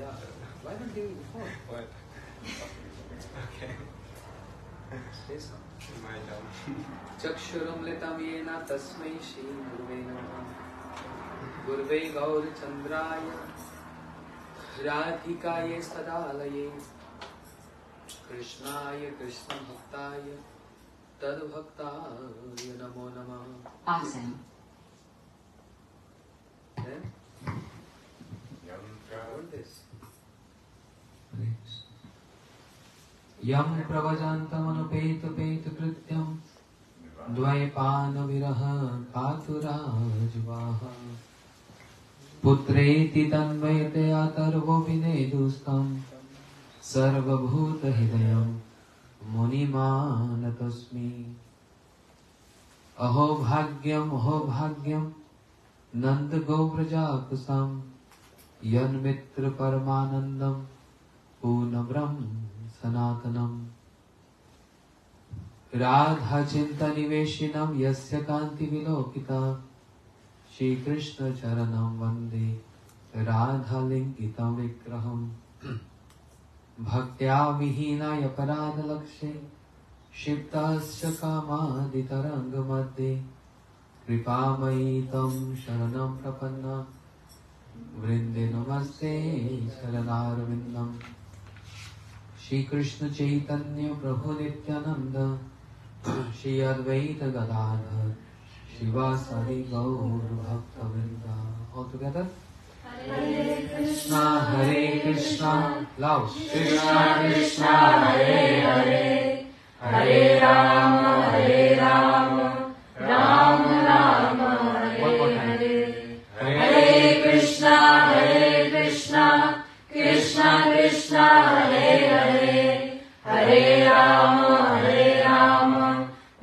Yeah. Why not give it before? What? Okay. Say so. My turn. Chakshuramlitam yena tasmai shri gurve namah. Gurve gaur chandraya radhikaye sadalaye krishnaya krishna bhaktaya tad bhaktaya namo namah. Awesome. Then hold this. Yam pravajantam anupeta peta krityam dvaipana viraha katurajvaha putreti tanvayate atarvo vinedustam sarvabhuta hidayam munimanatosmi aho bhagyam nanda govrajakusam yan mitra paramanandam punabram sanatanam radha chinta niveshinam yasya kanti vilokita Shri Krishna charanam vande radha linkitam vikraham bhaktya vihinaya parada lakshe shiptasya kamadi taranga madhe kripamayi tam sharanam prapanna vrinde namaste sharanarvindam Shri Krishna Chaitanya Prabhu Nityananda Shri Advaita Gadadhar Shivasari Gaur Bhakta Vrinda. All together. Hare Krishna, loud. Krishna Krishna, Hare Hare, Hare Rama, Rama Rama, Hare Hare. Hare Krishna, Krishna Krishna, Hare Hare, Hare Rama,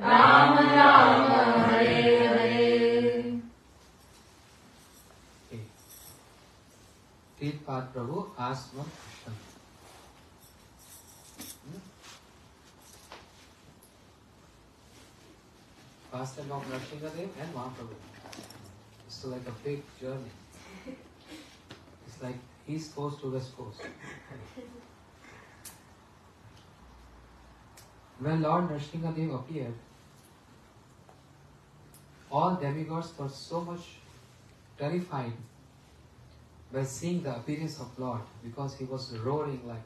Rama Rama, Hare Hare. Okay. Tirthat Prabhu asked one question. Past and of Nrsimhadev and Mahaprabhu. It's like a big journey. It's like East Coast to West Coast. When Lord Nrsimhadev appeared, all demigods were so much terrified by seeing the appearance of Lord because he was roaring like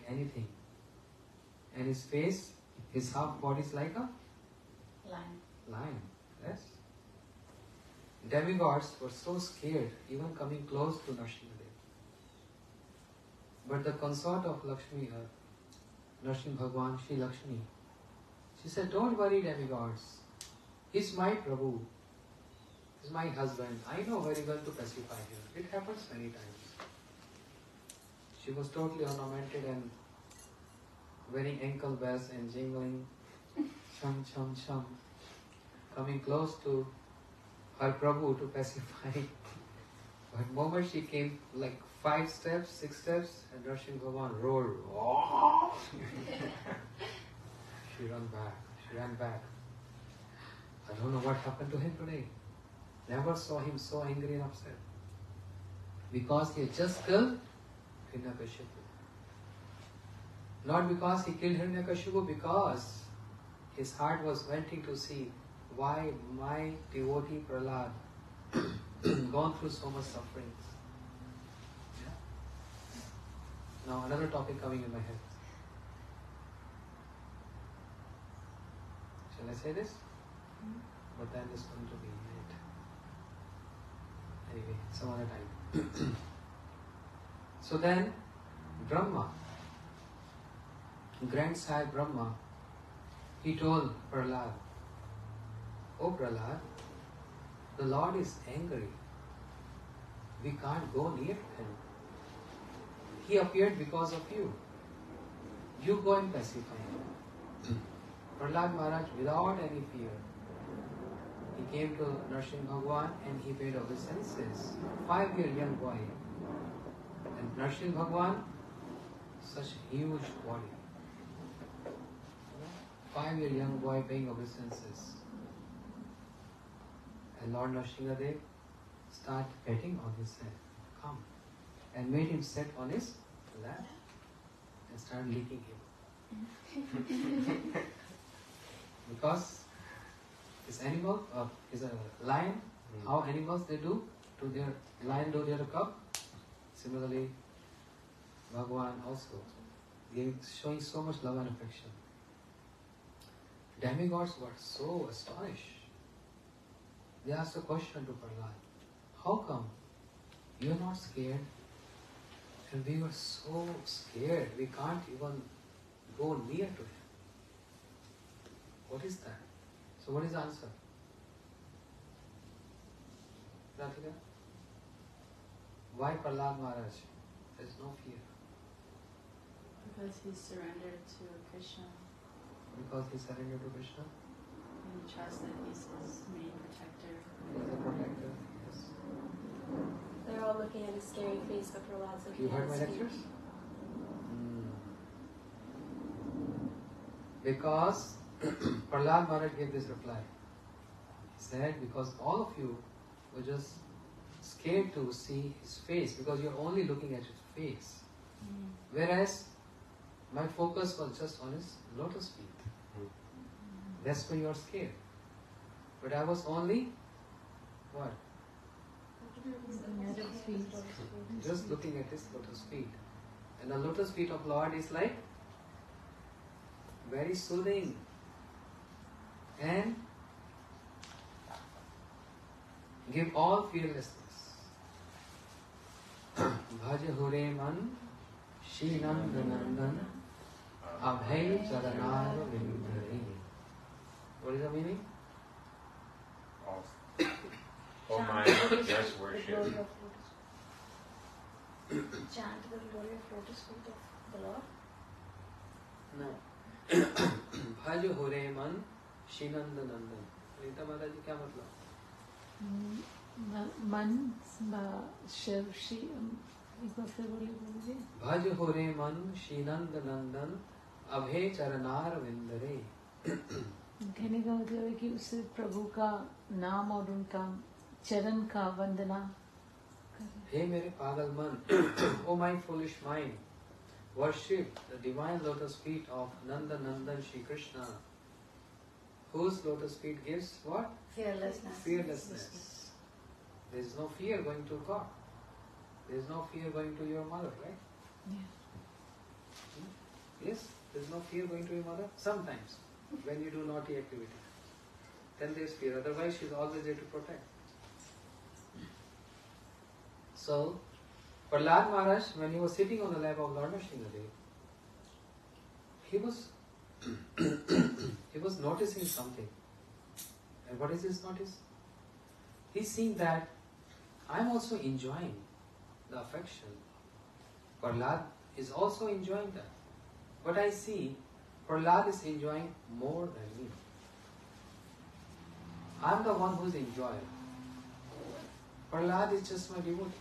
anything. And his face, his half body is like a lion. Yes. Demigods were so scared, even coming close to Nrsimhadev. But the consort of Lakshmi, Nrsimha Bhagwan, Shri Lakshmi, she said, "Don't worry, demigods. He's my Prabhu. He's my husband. I know very well to pacify him. It happens many times." She was totally ornamented and wearing ankle bells and jingling, chum chum chum, coming close to her Prabhu to pacify. But the moment she came like 5 steps, 6 steps, and Nrsimha Bhagwan roared. She ran back. I don't know what happened to him today. Never saw him so angry and upset. Because he had just killed Hiranyakashipu. Not because he killed Hiranyakashipu, because his heart was wanting to see why my devotee Prahlad gone through so much sufferings. Yeah? Now another topic coming in my head. Shall I say this? But then it's going to be late. Anyway, some other time. So then, Brahma, grandsire Brahma, he told Prahlad, "Oh Prahlad, the Lord is angry. We can't go near him. He appeared because of you. You go and pacify him." Prahlad Maharaj, without any fear, he came to Nrsimha Bhagwan and he paid obeisances. 5-year young boy. And Nrsimha Bhagwan, such huge body. 5-year young boy paying obeisances. And Lord Nrsimhadev started petting on his head. Come. and made him sit on his lap and started licking him. Because this animal, is a lion, how animals they do to their lion do their cub. Similarly, Bhagavan also showing so much love and affection. Demigods were so astonished. They asked a question to Prahlad. How come you are not scared? And we were so scared, we can't even go near to him. What is that? So what is the answer? Radhika? Why Prahlad Maharaj? There is no fear. Because he surrendered to Krishna. Because he surrendered to Krishna? And he trusts that he's his main protector. He is a protector, yes. They're all looking at his scary face, but Prahlad's looking You at heard my his feet. lectures? Because Prahlad Maharaj gave this reply. He said, because all of you were just scared to see his face, because you're only looking at his face. Whereas my focus was just on his lotus feet. That's why you are scared. But I was only, what? Just looking at his lotus feet. And the lotus feet of Lord is like very soothing and give all fearlessness. Bhaja Hure Man Shri Nanda Nandan Abhay Charanar Vindhari. What is the meaning? Oh my, yes, worship. Chant the glory of lotus feet of the Lord. No. Bhaj Hure Man Shri Nanda Nandan. Rita Mata ji, क्या मतलब? मन शिव श्री एक बार फिर बोलिए भज हो रे मन श्रीनंद नंदन अभय चरनार विंदरे. कहने का मतलब है कि उसे प्रभु का नाम और उनका चरण का वंदना करें. हे मेरे पागल मन, O my foolish mind, worship the divine lotus feet of Nanda Nandan Shri Krishna, whose lotus feet gives what? Fearlessness. Fearlessness. There is no fear going to God. There is no fear going to your mother, right? Yeah. Yes, there is no fear going to your mother. Sometimes, when you do naughty activity, then there is fear. Otherwise, she is always there to protect. So, Prahlad Maharaj, when he was sitting on the lap of Lord Nrsimhadev, he was noticing something. And what is his notice? He's seeing that I'm also enjoying the affection. Prahlad is also enjoying that. But I see Prahlad is enjoying more than me. I'm the one who's enjoying. Prahlad is just my devotee.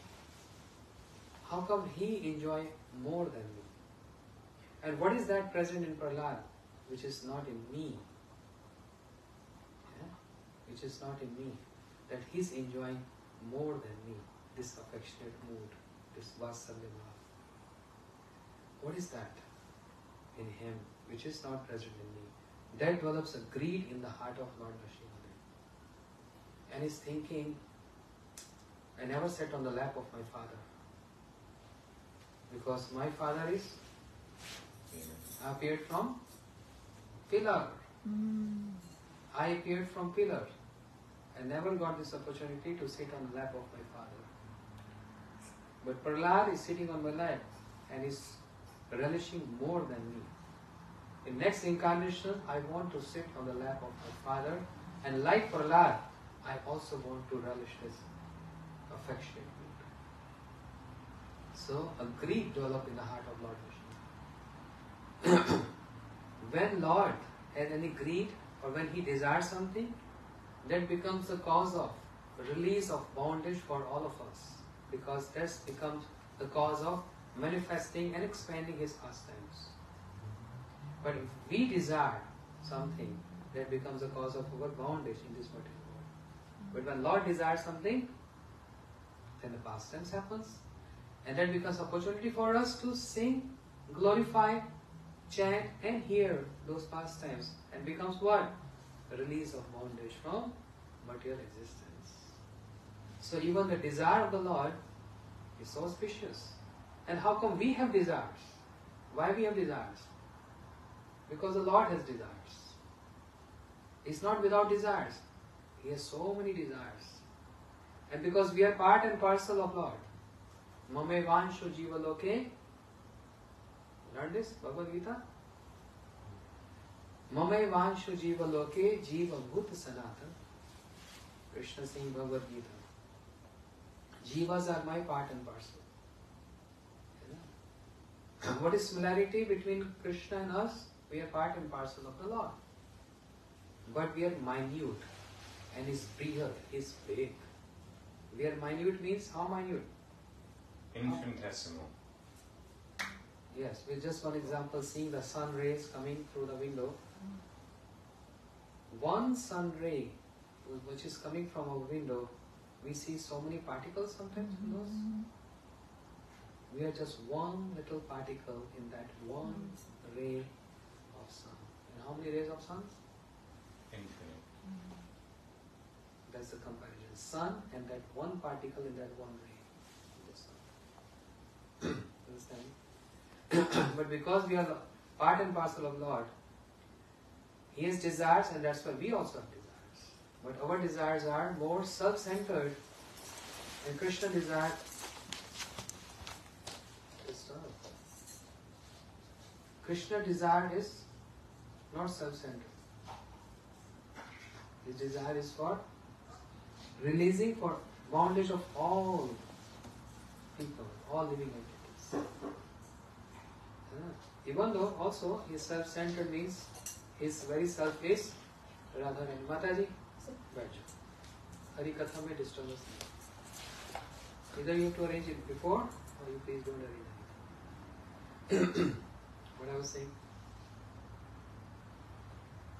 How come he enjoy more than me? And what is that present in Prahlad which is not in me? Yeah? Which is not in me. That he's enjoying more than me. This affectionate mood, this Vasalya bhav. What is that in him which is not present in me? That develops a greed in the heart of Lord Nrsimhadev. And he's thinking, I never sat on the lap of my father. Because my father is appeared from pillar. I appeared from pillar. I never got this opportunity to sit on the lap of my father. But Prahlad is sitting on my lap and is relishing more than me. In next incarnation, I want to sit on the lap of my father, and like Prahlad, I also want to relish his affectionate mood. So, a greed developed in the heart of Lord Vishnu. When Lord has any greed or when he desires something, that becomes the cause of release of bondage for all of us. Because that becomes the cause of manifesting and expanding his pastimes. But if we desire something, that becomes the cause of our bondage in this material world. But when Lord desires something, then the pastimes happens. And that becomes opportunity for us to sing, glorify, chant and hear those pastimes. And becomes what? A release of bondage from material existence. So even the desire of the Lord is so auspicious. And how come we have desires? Why we have desires? Because the Lord has desires. He's not without desires. He has so many desires. And because we are part and parcel of Lord. Mame vanshu jiva loke. Learn this, Bhagavad Gita. Mame vanshu jiva loke jiva bhut sanatan. Krishna saying Bhagavad Gita. Jivas are my part and parcel. What is similarity between Krishna and us? We are part and parcel of the Lord. But we are minute. And His brihat is big. We are minute means how minute? Infinitesimal. Yes, with just one example, seeing the sun rays coming through the window. One sun ray, which is coming from our window, we see so many particles sometimes in those. We are just one little particle in that one ray of sun. And how many rays of suns? Infinite. That's the comparison. Sun and that one particle in that one ray of the sun. Understand? But because we are part and parcel of Lord, He has desires, and that's why we also have desires. But our desires are more self-centered, and Krishna desire is not. Krishna desire is not self-centered. His desire is for releasing for bondage of all people, all living entities. Even though also his self-centered means his very self is Radha Rani. Mataji, बैठ जाओ. Harikatha में disturbance नहीं. Either you have to arrange it before, or you please don't arrange anything. What I was saying?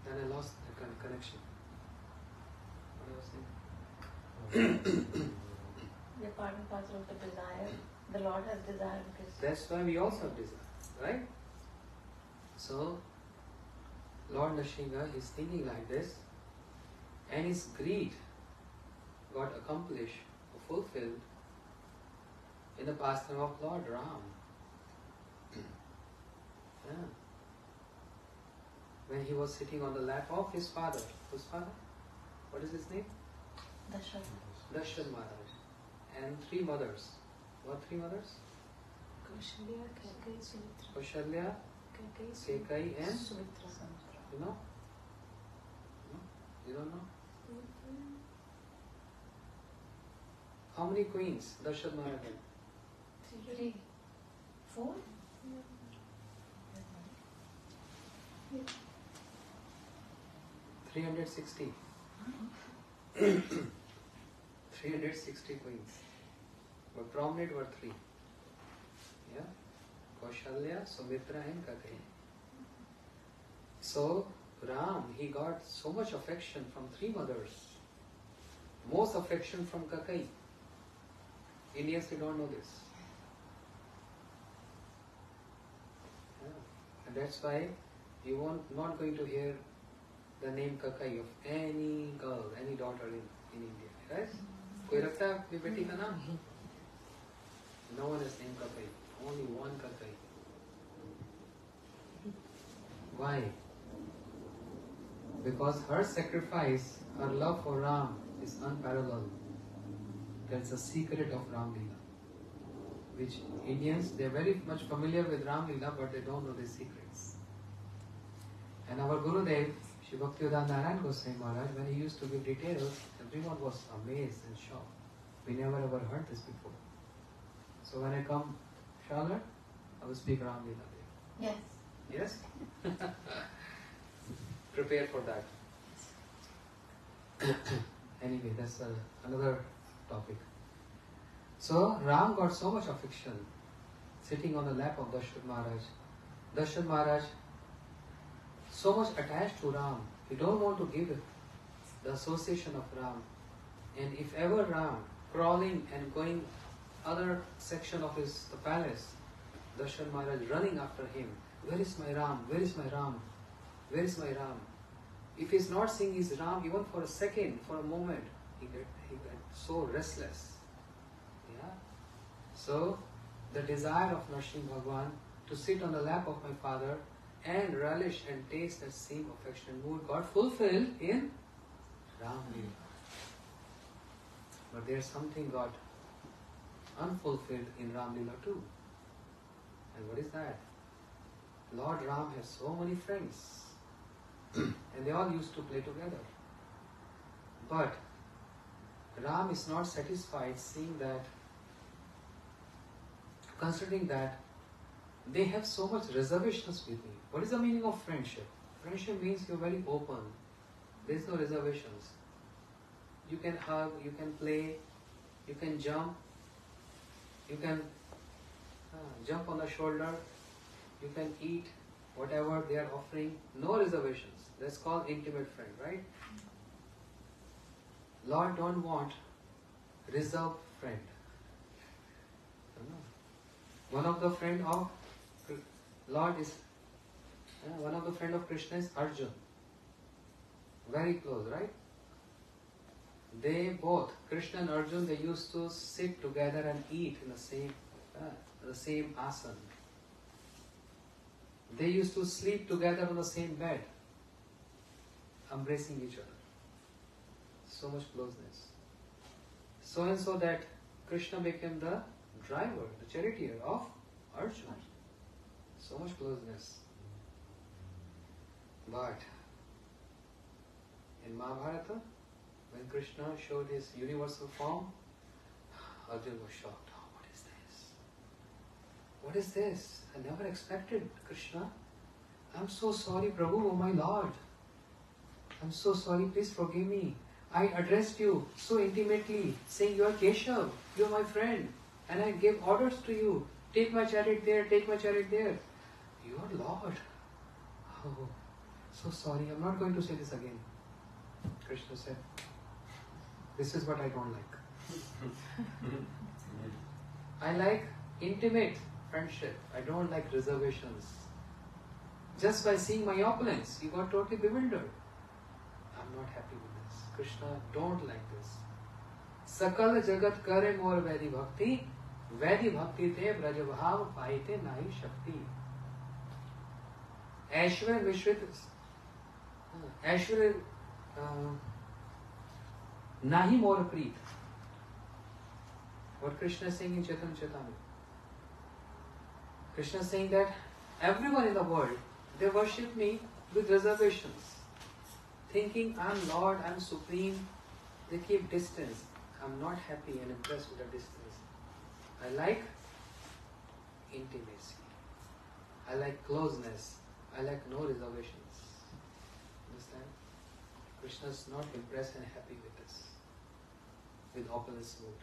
Then I lost the connection. What I was saying? They're part and parcel of the desire. The Lord has desire because That's why we also have desire, right? So, Lord Nrsimha is thinking like this, and his greed got accomplished or fulfilled in the pastime of Lord Ram. Yeah. When he was sitting on the lap of his father. Whose father? What is his name? Dasharatha Maharaj. And three mothers. What three mothers? Kaushalya, Kaikai, Sumitra. Kaushalya, Kekai and Sumitra. you know? No? You don't know? How many queens Dasharatha Maharaj had? 3, 4. 360. 360 queens. But prominent were 3. Yeah? Kaushalya, Sumitra and Kakai. So, Ram, he got so much affection from 3 mothers. Most affection from Kakai. Indians, they don't know this. Yeah. And that's why you won't not going to hear the name Kakai of any girl, any daughter in India. Right? कोई रखता है अपनी बेटी का नाम? No one is named Kakai. Only one Kakai. Why? Because her sacrifice, her love for Ram is unparalleled. That's the secret of Ram Leela. Which Indians, they are very much familiar with Ram Leela, but they don't know the secrets. And our Gurudev, Shri Bhaktivedanta Narayan Goswami Maharaj, when he used to give details, everyone was amazed and shocked. We never ever heard this before. So when I come, Charlotte, I will speak Ram Leela there. Yes. Yes? Prepare for that. Anyway, that's another topic. So, Ram got so much affection sitting on the lap of Dasharatha Maharaj. Dasharatha Maharaj so much attached to Ram. He don't want to give the association of Ram. And if ever Ram crawling and going other section of the palace, Darshan Maharaj running after him. Where is my Ram? Where is my Ram? Where is my Ram? If he's not seeing his Ram even for a second, for a moment, he get so restless. Yeah. So the desire of Nrsimha Bhagwan to sit on the lap of my father and relish and taste that same affectionate mood got fulfilled in Ram Leela. But there's something got unfulfilled in Ram Leela too. And what is that? Lord Ram has so many friends and they all used to play together. But Ram is not satisfied seeing that, considering that they have so much reservations with me. What is the meaning of friendship? Friendship means you're very open. There is no reservations. You can hug, you can play, you can jump, you can jump on the shoulder, you can eat whatever they are offering. No reservations. That's called intimate friend, right? Lord don't want reserved friend. One of the friend of Lord is one of the friend of Krishna is Arjun. Very close, right? They both, Krishna and Arjun, they used to sit together and eat in the same asana. They used to sleep together on the same bed, embracing each other. So much closeness. So and so that Krishna became the driver, the charioteer of Arjuna. So much closeness. But in Mahabharata, when Krishna showed his universal form, Arjuna was shocked. Oh, what is this? What is this? I never expected Krishna. I'm so sorry, Prabhu, oh my Lord. I'm so sorry, please forgive me. I addressed you so intimately, saying you are Keshav, you are my friend, and I gave orders to you. Take my chariot there, take my chariot there. You are Lord. Oh, so sorry, I'm not going to say this again. Krishna said, this is what I don't like. I like intimate friendship. I don't like reservations. Just by seeing my opulence, you got totally bewildered. I'm not happy with this. Krishna don't like this. Sakal jagat kare more Vaidhi bhakti, Vaidhi bhakti te braja bhav paite nahi shakti. Aishwarya Vishwit, Aishwarya nahi more preet. What Krishna is saying in Chaitanya Chaitamrita. Krishna is saying that everyone in the world, they worship me with reservations. Thinking I'm Lord, I'm supreme, they keep distance. I'm not happy and impressed with the distance. I like intimacy. I like closeness. I like no reservations. Understand? Krishna is not impressed and happy with this. With opulence mood.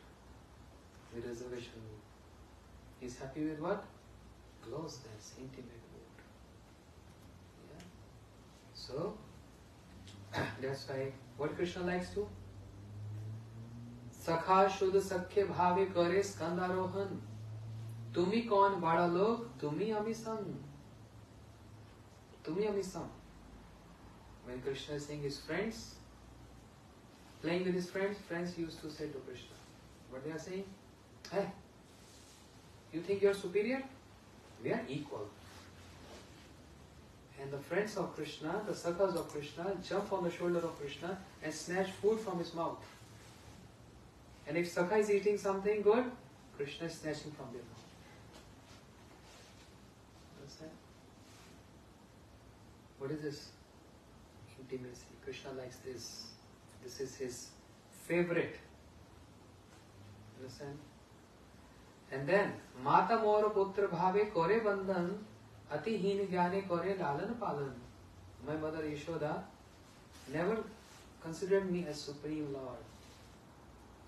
With reservation mood. He's happy with what? Closeness, intimate mood. Yeah? So, that's why what Krishna likes to? Sakha Shuddha Sakhya Bhave Kare Skandarohan. Tumi kaun bada log, tumi amisam. Tumi amisam. When Krishna is seeing his friends, playing with his friends, friends used to say to Krishna, what they are saying? Hey, you think you are superior? We are equal. And the friends of Krishna, the sakhas of Krishna, jump on the shoulder of Krishna and snatch food from his mouth. And if Sakha is eating something good, Krishna is snatching from their mouth. Understand? What is this? Intimacy. Krishna likes this. This is his favorite. Understand? And then, Mata Mora Putra Bhave Kore Bandhan Ati Heen Gyane Kore Lalan Palan. My mother Yashoda never considered me as Supreme Lord.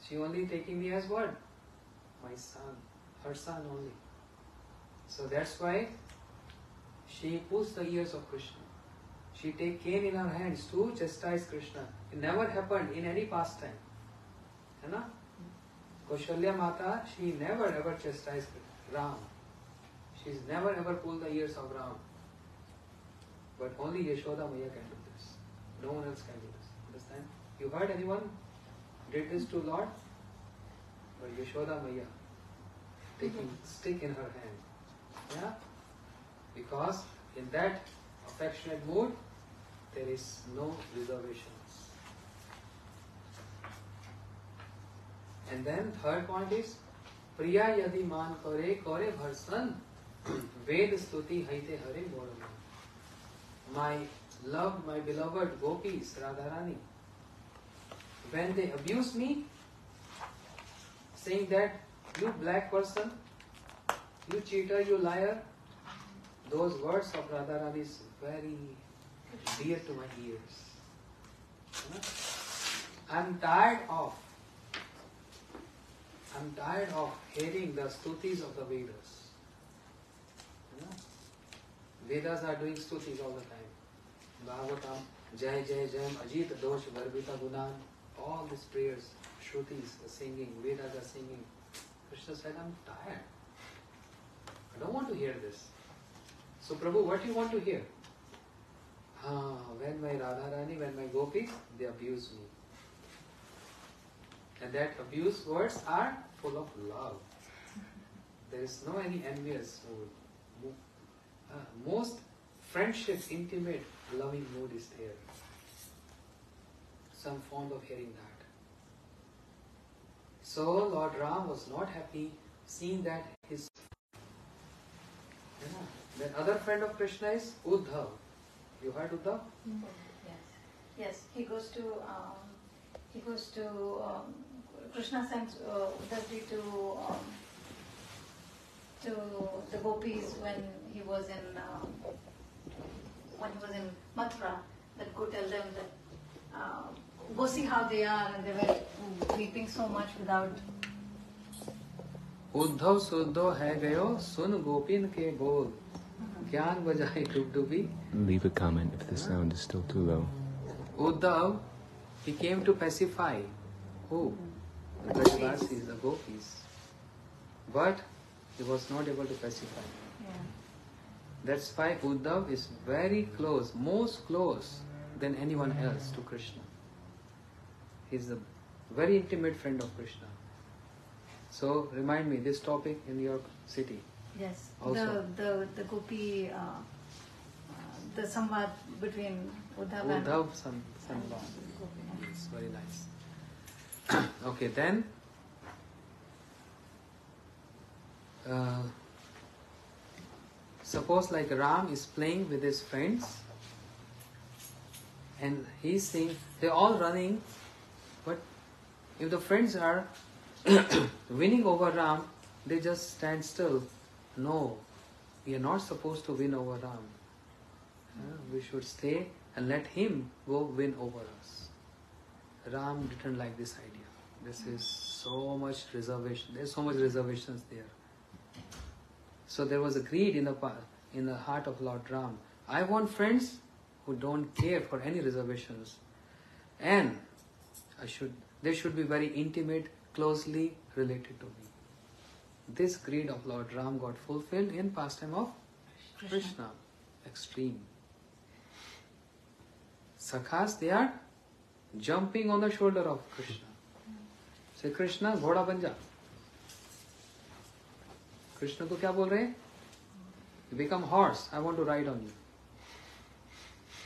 She only taking me as what? My son. Her son only. So that's why she pulls the ears of Krishna. She take cane in her hands to chastise Krishna. It never happened in any pastime. You know? Kaushalya Mata, she never ever chastised Ram. She's never ever pulled the ears of Ram. But only Yashoda Maya can do this. No one else can do this. Understand? You heard anyone did this to Lord? But Yashoda Maya taking stick in her hand. Yeah? Because in that affectionate mood, there is no reservations. And then third point is Priya yadi man kare kare bharsan ved stuti haite hare bodhana. My loved, my beloved gopis, Radharani, when they abuse me, saying that you black person, you cheater, you liar, those words of Radharani is very dear to my ears. I'm tired of hearing the stutis of the Vedas. Vedas are doing stutis all the time. Bhagavatam, Jai Jai Jai, Ajit Dosh, Garbhita Gunan, all these prayers, Shrutis are singing, Vedas are singing. Krishna said, I'm tired. I don't want to hear this. So Prabhu, what do you want to hear? When my Radharani, when my gopis, they abuse me. And that abuse words are full of love. There is no any envious mood. Most friendship, intimate, loving mood is there. So I'm fond of hearing that. So Lord Ram was not happy seeing that his that other friend of Krishna is Uddhav. You heard Uddhav? Yes. Yes. He goes to Krishna sends Uddhavji to the gopis when he was in Mathura, that go tell them that go see how they are, and they were weeping so much without. Uddhav सुद्धो है गयो सुन गोपिन के बोल ज्ञान बजाए डुबडुबी. Leave a comment if the sound is still too low. Uddhav, he came to pacify who? The Brajavasis, the gopis. But he was not able to pacify. Yeah. That's why Uddhav is very close, most close than anyone else to Krishna. He's a very intimate friend of Krishna. So remind me this topic in your city. Yes. Also. The gopi, the samvad between Uddhav and Uddhav Sanva. It's very nice. Okay, then suppose like Ram is playing with his friends and he's saying they're all running, but if the friends are winning over Ram, they just stand still. No, we are not supposed to win over Ram. We should stay and let him go win over us. Ram didn't like this idea. This is so much reservation. There's so much reservations there. So there was a greed in the heart of Lord Ram. I want friends who don't care for any reservations, and they should be very intimate, closely related to me. This greed of Lord Ram got fulfilled in pastime of Krishna. Extreme. Sakhas, they are jumping on the shoulder of Krishna. Say, Krishna, ghoda ban ja. Krishna ko kya bol rahe? You become horse, I want to ride on you.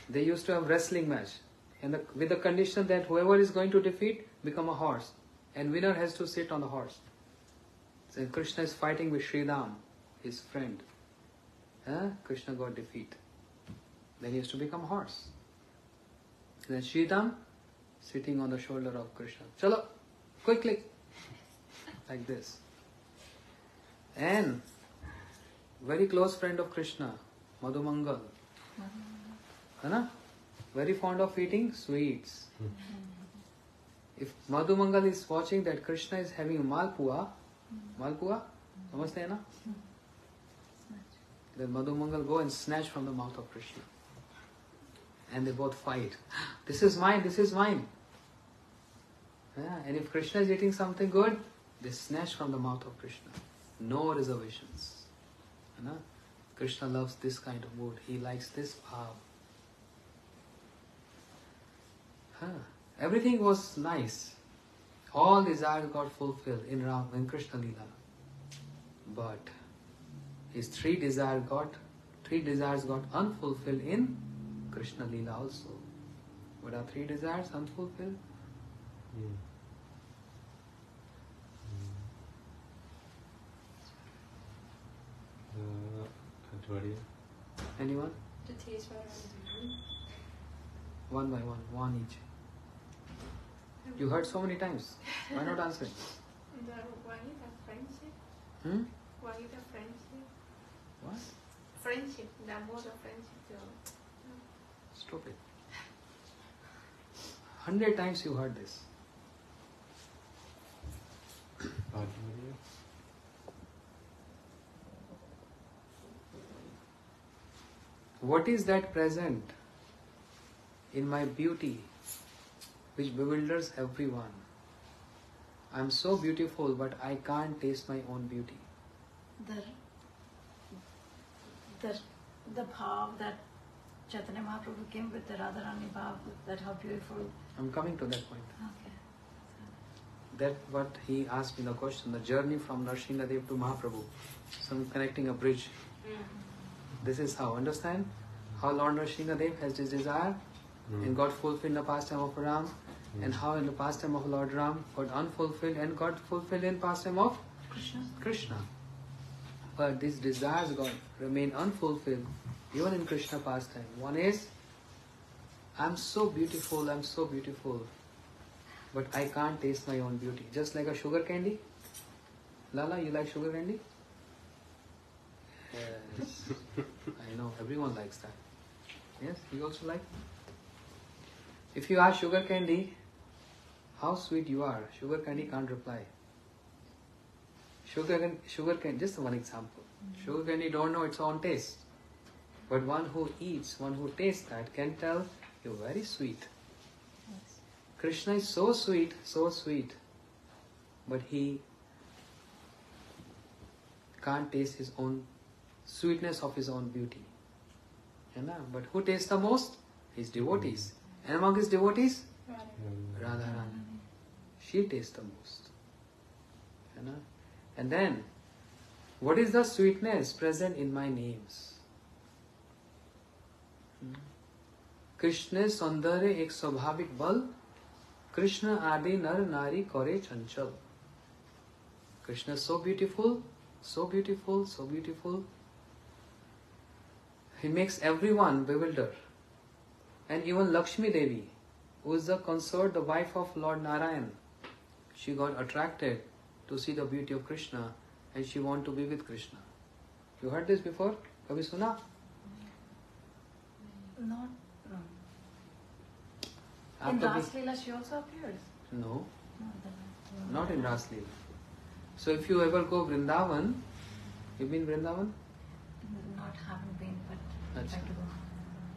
They used to have wrestling match, and with the condition that whoever is going to defeat, become a horse, and winner has to sit on the horse. So Krishna is fighting with Sridham, his friend. Krishna got defeat. Then he has to become horse. And then Sridham sitting on the shoulder of Krishna. Chalo, quickly. Like this. And very close friend of Krishna, Madhumangal. Very fond of eating sweets. If Madhumangal is watching that Krishna is having Malpua, samajhte hai na? Then Madhumangal go and snatch from the mouth of Krishna. And they both fight. This is mine, this is mine. And if Krishna is eating something good, They snatch from the mouth of Krishna. No reservations. You know? Krishna loves this kind of mood. He likes this bhav. Everything was nice. All desires got fulfilled in Krishna Leela. But his three desires got unfulfilled in Krishna Leela also. What are three desires unfulfilled? Anyone? To taste Radharani. One by one each. You heard so many times. Why not answering? The Wagita friendship. Wagita friendship. What? Friendship. The mode of friendship. Stupid. 100 times you heard this. What is that present in my beauty which bewilders everyone? I am so beautiful, but I can't taste my own beauty. The bhav that Chaitanya Mahaprabhu came with, the Radharani bhav, that how beautiful. I'm coming to that point. Okay. That what he asked me the question, the journey from Nrsimhadev to Mahaprabhu. So I'm connecting a bridge. This is how, understand? How Lord Nrsimhadev has his desire and got fulfilled in the pastime of Ram, and how in the pastime of Lord Ram got unfulfilled and got fulfilled in pastime of Krishna. But these desires remain unfulfilled even in Krishna pastime. One is, I'm so beautiful, but I can't taste my own beauty. Just like a sugar candy. Lala, you like sugar candy? Yes. I know, everyone likes that. Yes, you also like? If you ask sugar candy, how sweet you are, sugar candy can't reply. Sugar candy, just one example. Sugar candy don't know its own taste. But one who eats, one who tastes that can tell you're very sweet. Yes. Krishna is so sweet, but he can't taste his own sweetness of his own beauty. You know? But who tastes the most? His devotees. And among his devotees? Radharani. She tastes the most. You know? And then, what is the sweetness present in my names? Krishna Saundarya ek swabhavik bal, Krishna adi nar nari kore chanchal. Krishna is so beautiful. He makes everyone bewildered. And even Lakshmi Devi, who is the consort, the wife of Lord Narayan, she got attracted to see the beauty of Krishna and she wanted to be with Krishna. You heard this before? Kabhi suna? No. In Ras Leela she also appears. No, No, not in Ras Leela. So if you ever go Vrindavan, you been Vrindavan? Not haven't been, but Achha. try to go.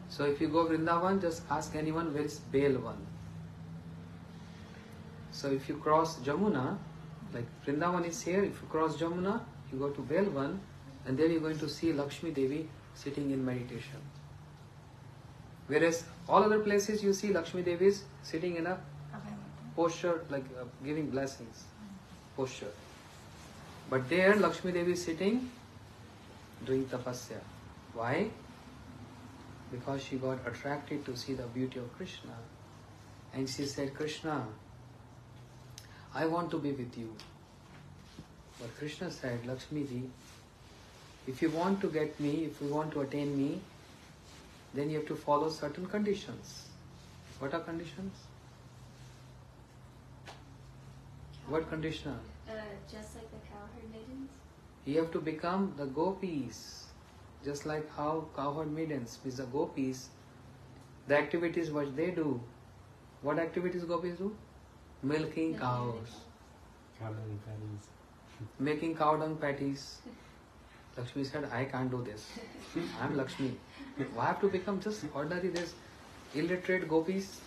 So if you go Vrindavan, just ask anyone where is Belvan. So if you cross Jamuna, like Vrindavan is here, if you cross Jamuna, you go to Belvan, and then you're going to see Lakshmi Devi sitting in meditation. Whereas all other places you see Lakshmi Devi is sitting in a posture, like giving blessings, posture. But there Lakshmi Devi is sitting doing tapasya. Why? Because she got attracted to see the beauty of Krishna. And she said, Krishna, I want to be with you. But Krishna said, Lakshmi ji, if you want to get me, if you want to attain me, then you have to follow certain conditions. What are conditions? What condition? Just like the cowherd maidens. You have to become the gopis. Just like how cowherd maidens, means the gopis, the activities what they do. What activities gopis do? Milking cows. Making cow dung patties. Lakshmi said, I can't do this. I am Lakshmi. Why have to become just ordinary, this illiterate gopis?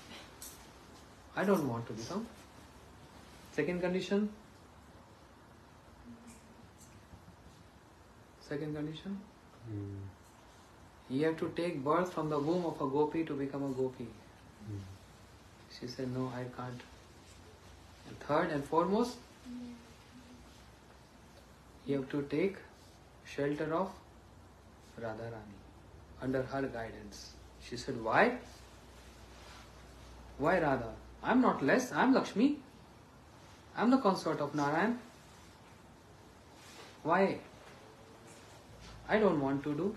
I don't want to become. Second condition, Second condition? You have to take birth from the womb of a gopi to become a gopi. She said, no, I can't. And third and foremost, you have to take shelter of Radharani under her guidance. She said, why? Why Radha? I'm not less, I'm Lakshmi. I'm the consort of Narayan. Why? I don't want to do.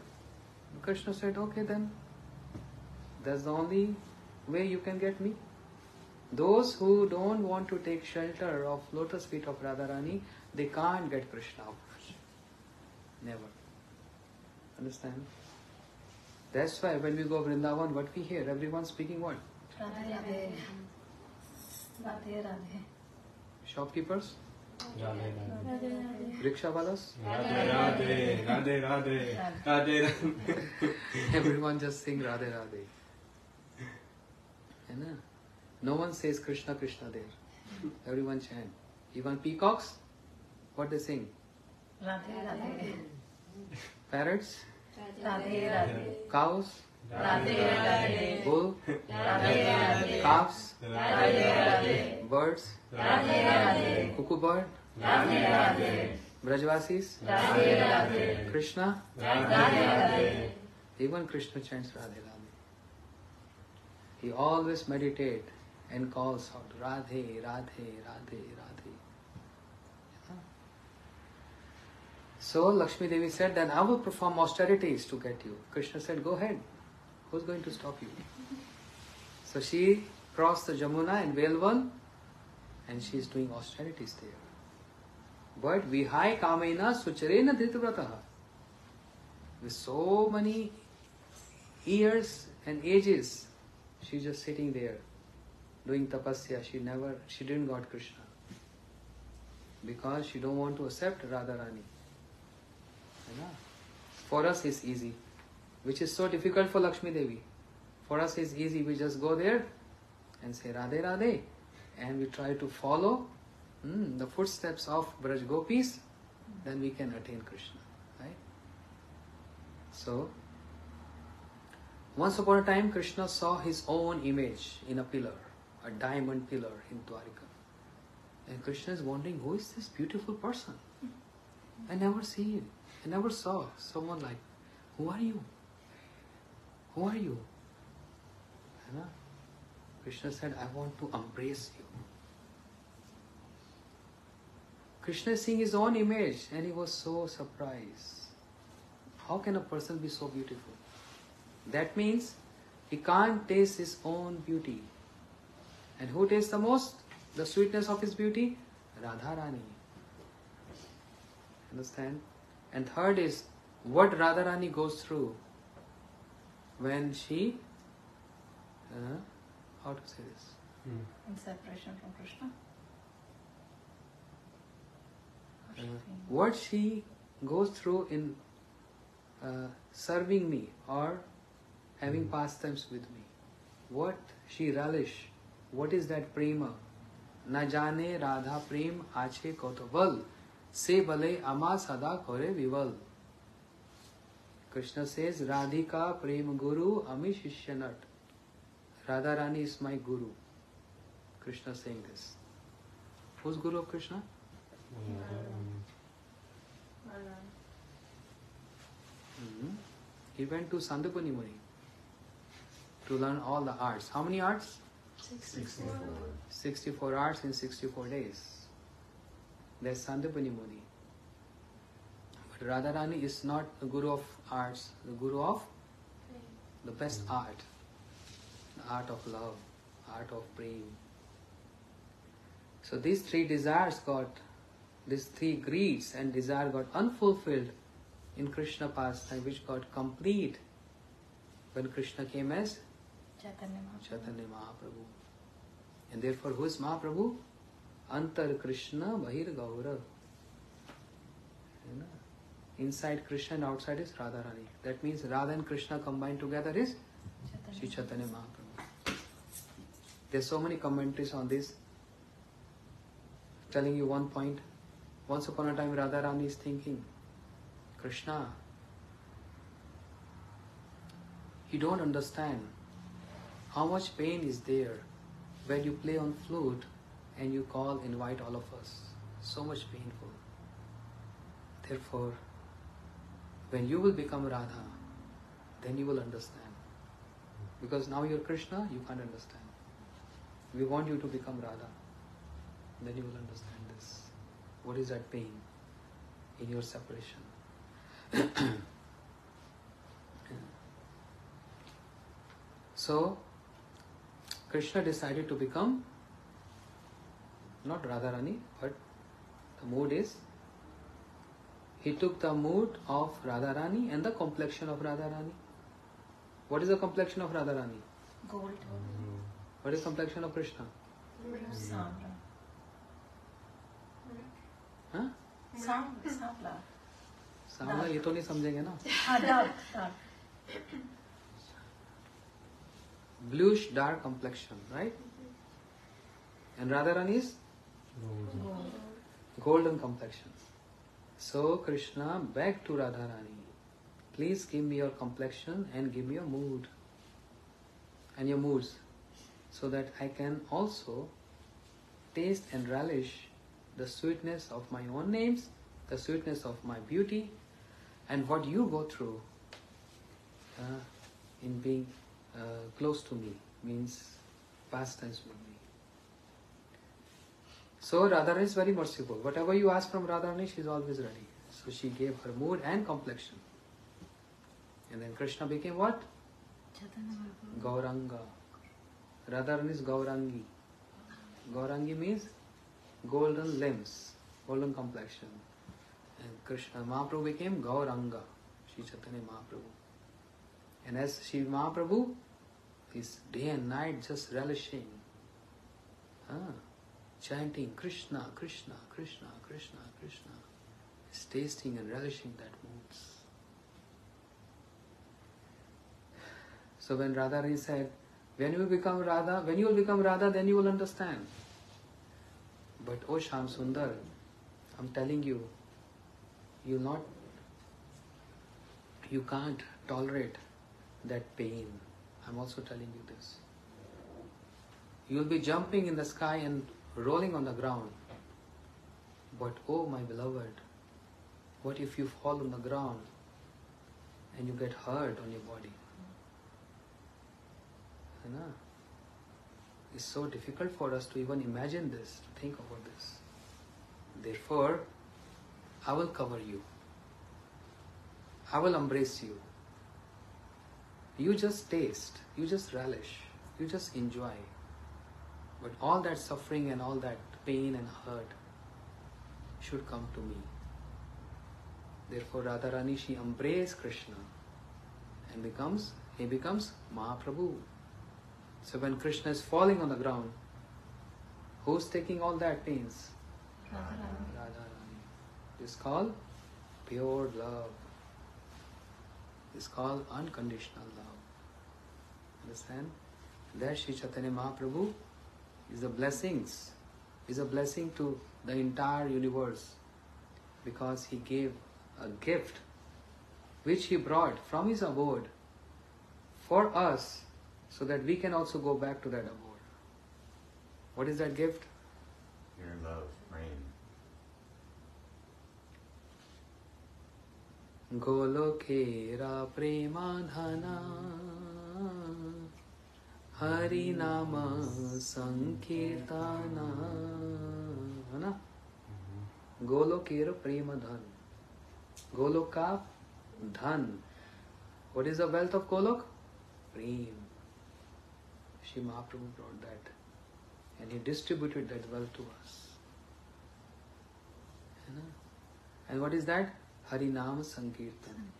Krishna said, okay then. That's the only way you can get me. Those who don't want to take shelter of lotus feet of Radharani, they can't get Krishna. Never. Understand? That's why when we go Vrindavan, what we hear? Everyone speaking what? Radhe Radhe. Radhe Radhe. Shopkeepers? Radhe Radhe. Rickshaw walas? Radhe Radhe. Radhe Radhe. Radhe Radhe. Everyone just sing Radhe Radhe. है ना? No one says Krishna Krishna there. Everyone chant. Even peacocks, what they sing? Radhe Radhe. Parrots? Radhe Radhe. Cows? Radhe Radhe. Bull? Radhe Radhe. Calves? Radhe Radhe. Birds? Radhe Radhe. Cuckoo bird? Radhe Radhe. Brajvasis? Radhe Radhe. Krishna? Radhe Radhe. Even Krishna chants Radhe Radhe. He always meditates and calls out Radhe, Radhe, Radhe, Radhe. So Lakshmi Devi said, then I will perform austerities to get you. Krishna said, go ahead. Who's going to stop you? So she crossed the Jamuna in Velvan and she is doing austerities there. But Vihai Kamena Sucharena Dhritarataha. With so many years and ages, she's just sitting there doing tapasya. She didn't got Krishna. Because she don't want to accept Radharani. For us it's easy. Which is so difficult for Lakshmi Devi. For us it's easy. We just go there and say Radhe Radhe. And we try to follow the footsteps of Braj Gopis. Then we can attain Krishna. Right? So, once upon a time Krishna saw his own image in a pillar. A diamond pillar in Dwarika. And Krishna is wondering, who is this beautiful person? I never saw someone like, who are you? Who are you? Krishna said, I want to embrace you. Krishna is seeing his own image and he was so surprised. How can a person be so beautiful? That means he can't taste his own beauty. And who tastes the most? The sweetness of his beauty? Radharani. Understand? And third is, what Radharani goes through when she, how to say this? In separation from Krishna. What she goes through in serving me or having pastimes with me. What she relish. What is that prema? Na jane Radha prem ache kotoval. Se bale ama sada kore vival. Krishna says, Radhika prem guru ami shishyanat. Radharani is my guru. Krishna saying this. Who's guru of Krishna? He went to Sandipani Muni to learn all the arts. How many arts? 64. 64 arts in 64 days. That's Sandipani Muni. But Radharani is not the guru of arts, the guru of the best art. The art of love, art of prem. So these three greeds and desire got unfulfilled in Krishna pastime, which got complete when Krishna came as Chaitanya Mahaprabhu. And therefore, who is Mahaprabhu? Antar Krishna Bahir Gaura. Inside Krishna and outside is Radharani. That means Radha and Krishna combined together is Sri Chaitanya Mahaprabhu. There's so many commentaries on this. Telling you one point. Once upon a time Radharani is thinking, Krishna, you don't understand how much pain is there when you play on flute and you invite all of us. So much painful. Therefore, when you will become Radha, then you will understand. Because now you're Krishna, you can't understand. We want you to become Radha. Then you will understand this. What is that pain in your separation? So, Krishna decided to become not Radharani, but the mood is, he took the mood of Radharani and the complexion of Radharani. What is the complexion of Radharani? Gold. What is the complexion of Krishna? Samla. Huh? Samla. सांवला ये तो नहीं समझेंगे ना. Dark. Bluish dark complexion, right? And Radharani is golden complexion. So Krishna begged to Radharani, please give me your complexion and give me your mood and your moods, so that I can also taste and relish the sweetness of my own names, the sweetness of my beauty, and what you go through in being close to me, means pastimes with me. So Radharani is very merciful. Whatever you ask from Radharani, she is always ready. So she gave her mood and complexion. And then Krishna became what? Gauranga. Radharani is Gaurangi. Gaurangi means golden limbs, golden complexion. And Krishna Mahaprabhu became Gauranga, Sri Chaitanya Mahaprabhu. And as Sri Mahaprabhu is day and night just relishing, chanting Krishna, Krishna, Krishna, Krishna, Krishna, is tasting and relishing that moods. So when Radharani said, when you will become Radha, then you will understand. But oh Shyam Sundar, I'm telling you, you can't tolerate that pain. I'm also telling you this. You'll be jumping in the sky and rolling on the ground. But oh my beloved, what if you fall on the ground and you get hurt on your body? It's so difficult for us to even imagine this, to think about this. Therefore, I will cover you. I will embrace you. You just taste, you just relish, you just enjoy. But all that suffering and all that pain and hurt should come to me. Therefore Radharani, she embraced Krishna and he becomes Mahaprabhu. So when Krishna is falling on the ground, who's taking all that pains? Radharani. It's called pure love. It's called unconditional love. Understand? That Sri Chaitanya Mahaprabhu is a blessing to the entire universe, because he gave a gift which he brought from his abode for us, so that we can also go back to that abode. What is that gift? Your love, rain. Golokera premadhana Harinama Sankirtana. Golokera premadhan. Goloka dhan. What is the wealth of Golok? Prem. Shri Mahaprabhu brought that, and he distributed that wealth to us. And what is that? Harinam Sankirtan.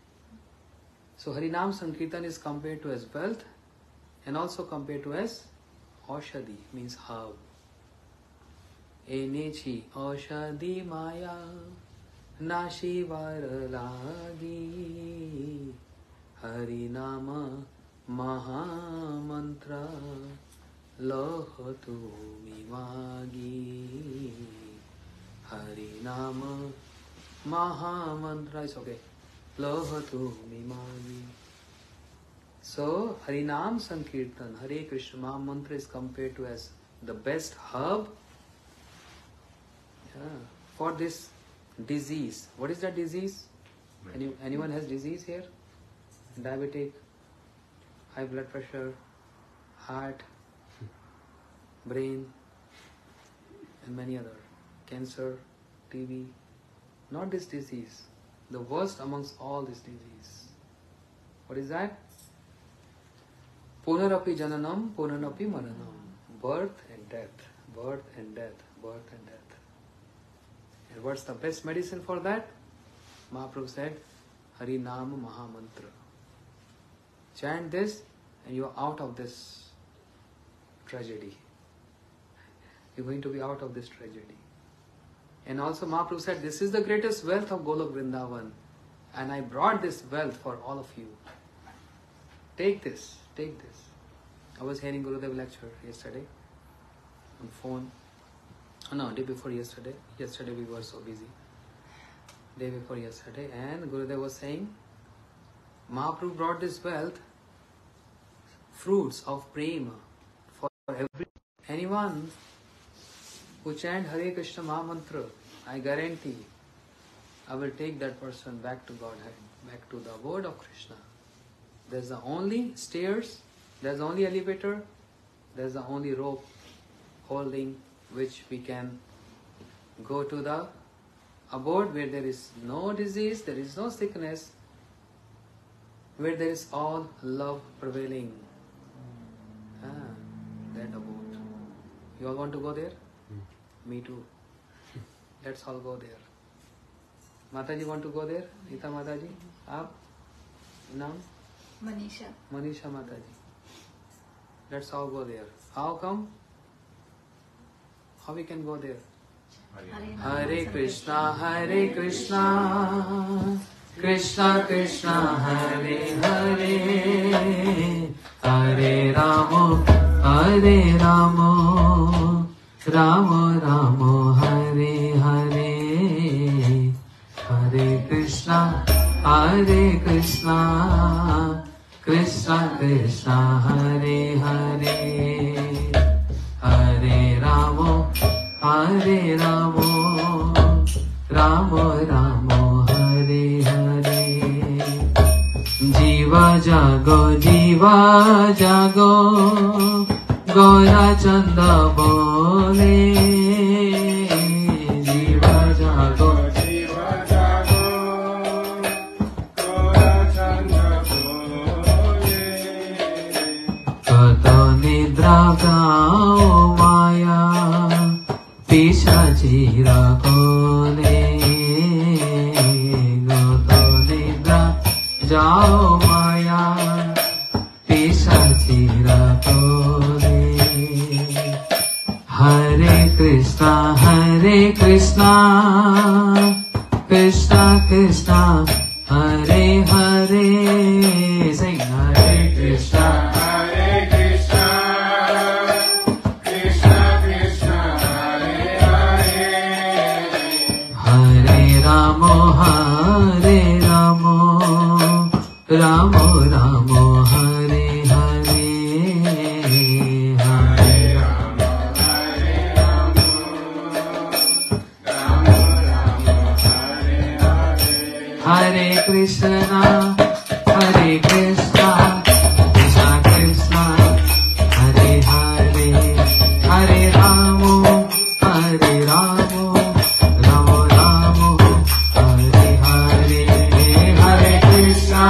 So Harinam Sankirtan is compared to as wealth and also compared to as Aushadhi, means herb. Enechi Aushadhi Maya Nashi Varalagi Harinama Mahamantra Lohatu Mimagi Harinama Mahamantra. It's okay. lohatu mimani. So, Harinam Sankirtan, Hare Krishna Maha Mantra is compared to as the best herb for this disease. What is that disease? Anyone has disease here? Diabetic, high blood pressure, heart, brain, and many other. Cancer, TB. Not this disease. The worst amongst all this disease. What is that? Punarapi jananam, punarapi maranam. Birth and death, birth and death, birth and death. And what's the best medicine for that? Mahaprabhu said, Harinam Mahamantra. Chant this and you are out of this tragedy. You're going to be out of this tragedy. And also Mahaprabhu said, this is the greatest wealth of Golok Vrindavan. And I brought this wealth for all of you. Take this, take this. I was hearing Gurudev lecture yesterday on phone. No, day before yesterday. Yesterday we were so busy. Day before yesterday. And Gurudev was saying, Mahaprabhu brought this wealth, fruits of prema for anyone who chant Hare Krishna Mahamantra. I guarantee I will take that person back to Godhead, back to the abode of Krishna. There's the only stairs, there's the only elevator, there's the only rope holding which we can go to the abode where there is no disease, there is no sickness, where there is all love prevailing. That abode. You all want to go there? Me too. Let's all go there. Mataji want to go there? Rita Mataji? Aap? Naam? Manisha. Manisha Mataji. Let's all go there. How come? How we can go there? Hare Krishna, Hare Krishna, Krishna Krishna, Hare Hare, Hare Ramo, Hare Ramo, Ramo Ramo, Hare Hare, Hare Krishna, Hare Krishna, Krishna Krishna, Hare Hare, Hare Ramo, Hare Ramo, Ramo Ramo, Hare Hare. Jiva jago, Jiva jago, Gora Chanda bole. Jiva jago, Jiva jago, Gora Chanda bole. Kato nidra gao maya, Pishachi rakole. Kato nidra jao maya, Pishachi rakole. Hare Krishna, Hare Krishna, Krishna Krishna, Hare Hare. Sing Hare Krishna, Hare Krishna, Krishna Krishna, Hare Hare. Hare Ramo, Hare Ramo, Ramo Ramo, Hare Hare. Hare Ramo, Hare Ramo, Ramo Ramo, Hare Hare. Hare Krishna, Hare Krishna, Krishna Krishna, Hare Hare, Hare Ramo, Hare Ramo, Ramo Ramo, Hare Hare, Hare Krishna,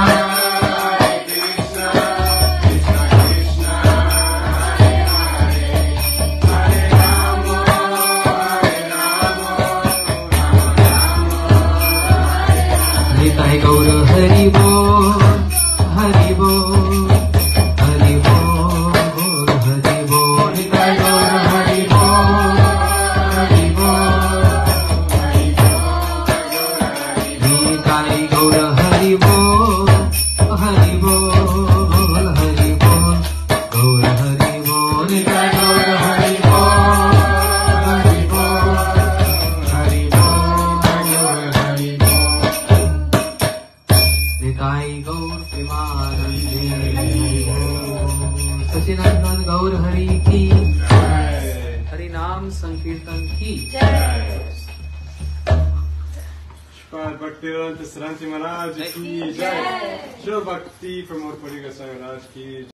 गौर प्रेमानंदे सचिनंदन गौर हरि की हरि नाम संकीर्तन की Shpad Bhaktivedanta Saranti Maharaj ki jai. Shri Bhakti Pramod Puri Goswami Maharaj ki